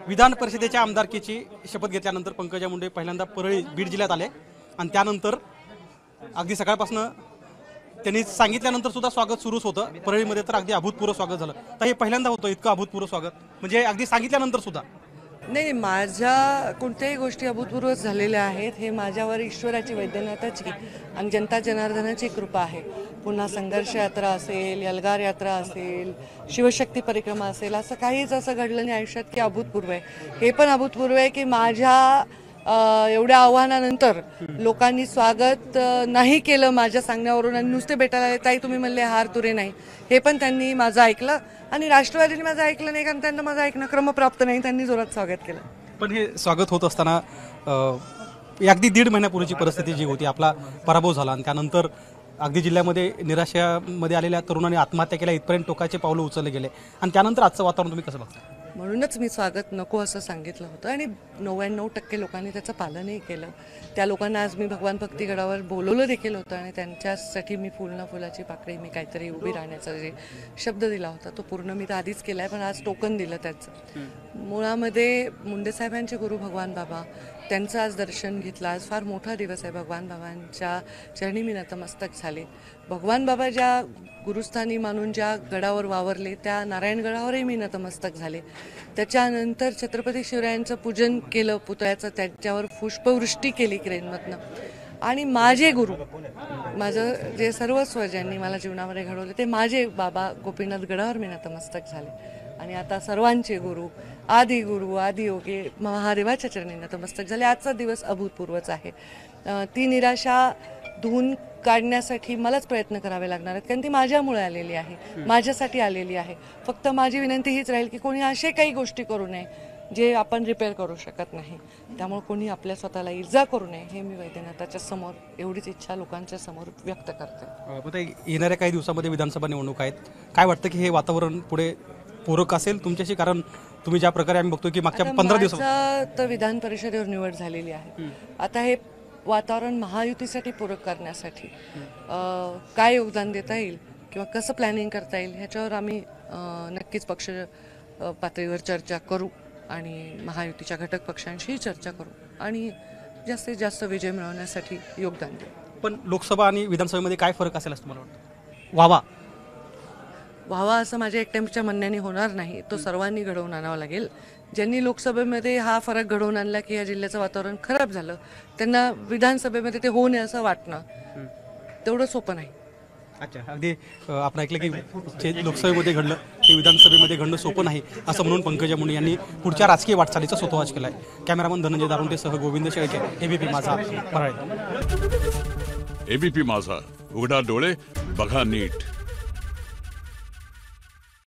विधान परिषदेच्या आमदारकीची शपथ घेतल्यानंतर पंकजा मुंडे पहिल्यांदा परळी बीड जिल्ह्यात आले आणि त्यानंतर अगदी सकाळपासून त्यांनी सांगितल्यानंतर सुद्धा स्वागत सुरूच होतं। परळीमध्ये तर अगदी अभूतपूर्व स्वागत झालं। तर हे पहिल्यांदा होतं इतकं अभूतपूर्व स्वागत, म्हणजे अगदी सांगितल्यानंतर सुद्धा नाही, माझ्या कोणत्याही गोष्टी अभूतपूर्व झालेल्या आहेत। हे माझ्यावर ईश्वराची, वैद्यनाथाची आणि जनता जनार्दनाची कृपा आहे। पुन्हा संघर्ष यात्रा असेल, यलगार यात्रा असेल, शिवशक्ती परिक्रमा असेल, असं काहीच असं घडलं नाही आयुष्यात की अभूतपूर्व आहे। हे पण अभूतपूर्व आहे की माझ्या एवढ्या आव्हानानंतर लोकांनी स्वागत नाही केलं माझ्या सांगण्यावरून आणि नुसते भेटायला आले, ताई तुम्ही म्हणले हार तुरे नाही, हे पण त्यांनी माझं ऐकलं आणि राष्ट्रवादीने माझं ऐकलं नाही, कारण त्यांना माझं ऐकणं क्रमप्राप्त नाही, त्यांनी जोरात स्वागत केलं। पण हे स्वागत होत असताना अगदी 1.5 महिन्यापूर्वीची परिस्थिती जी होती, आपला पराभव झाला आणि त्यानंतर अगदी जिल्ह्यामध्ये निराशयामध्ये आलेल्या तरुणांनी आत्महत्या केल्या, इथपर्यंत टोकाचे पावलं उचलले गेले आणि त्यानंतर आजचं वातावरण तुम्ही कसं बघता? म्हणूनच मी स्वागत नको असं सांगितलं होतं आणि 99% लोकांनी त्याचं पालनही केलं। त्या लोकांना आज मी भगवान भक्ती गडावर बोलवलं देखील होतं आणि त्यांच्यासाठी मी फुल ना फुलाची पाकळी, मी काहीतरी उभी राहण्याचा जे शब्द दिला होता तो पूर्ण मी तर आधीच केला आहे, पण आज टोकन दिलं त्याचं। मुळामध्ये मुंडे साहेबांचे गुरु भगवान बाबा, त्यांचं आज दर्शन घेतलं। आज फार मोठा दिवस आहे, भगवान बाबांच्या चरणी मी नतमस्तक झाले। भगवान बाबा ज्या गुरुस्थानी मानून ज्या गडावर वावरले त्या नारायणगडावरही मी नतमस्तक झाले। त्याच्यानंतर छत्रपती शिवरायांचं पूजन केलं, पुतळ्याचं, त्याच्यावर पुष्पवृष्टी केली क्रेनमधनं आणि माझे गुरु, माझं जे सर्वस्व ज्यांनी मला जीवनामध्ये घडवले ते माझे बाबा गोपीनाथ गडावर मी नतमस्तक झाले आणि आता सर्वांचे गुरु, आदि गुरु, आदि योगी महादेवाच्या चरणी नतमस्तक झाले। आजचा दिवस अभूतपूर्वच आहे। ती निराशा धुवून काढण्यासाठी मलाच प्रयत्न करावे लागणार आहेत, कारण ती माझ्यामुळे आलेली आहे, माझ्यासाठी आलेली आहे। फक्त माझी विनंती हीच राहील की कोणी असे काही गोष्टी करू नये जे आपण रिपेअर करू शकत नाही, त्यामुळे कोणी आपल्या स्वतःला इजा करू नये, हे मी वैद्यनाथाच्या समोर एवढीच इच्छा लोकांच्या समोर व्यक्त करते। येणाऱ्या काही दिवसामध्ये विधानसभा निवडणूक आहेत, काय वाटतं की हे वातावरण पुढे पूरक असेल तुमच्याशी? कारण तुम्ही ज्या प्रकारे आम्ही बघतो की मागच्या 15 दिवसात तर विधान परिषदेवर निवड झालेली आहे। आता हे वातावरण महायुतीसाठी पूरक करण्यासाठी काय योगदान देता येईल किंवा कसं प्लॅनिंग करता येईल ह्याच्यावर आम्ही नक्कीच पक्ष पातळीवर चर्चा करू आणि महायुतीच्या घटक पक्षांशीही चर्चा करू आणि जास्तीत जास्त विजय मिळवण्यासाठी योगदान देऊ। पण लोकसभा आणि विधानसभेमध्ये काय फरक असेल असं मला वाटतं? व्हावा असं माझ्या एकट्याच्या म्हणण्याने होणार नाही, तो सर्वांनी घडवून आणावा लागेल। ज्यांनी लोकसभेमध्ये हा फरक घडवून आणला की या जिल्ह्याचं वातावरण खराब झालं, त्यांना विधानसभेमध्ये ते होऊ नये असं वाटणं तेवढं सोपं नाही। अच्छा, अगदी आपण ऐकलं की जे लोकसभेमध्ये घडलं ते विधानसभेमध्ये घडणं सोपं नाही असं म्हणून पंकजा मुंडे यांनी पुढच्या राजकीय वाटचालीचा स्वतःच केला आहे। कॅमेरामन धनंजय दारुंटेसह गोविंद शेळके, एबीपी माझा, परळी। एबीपी माझा, उघडा डोळे बघा नीट।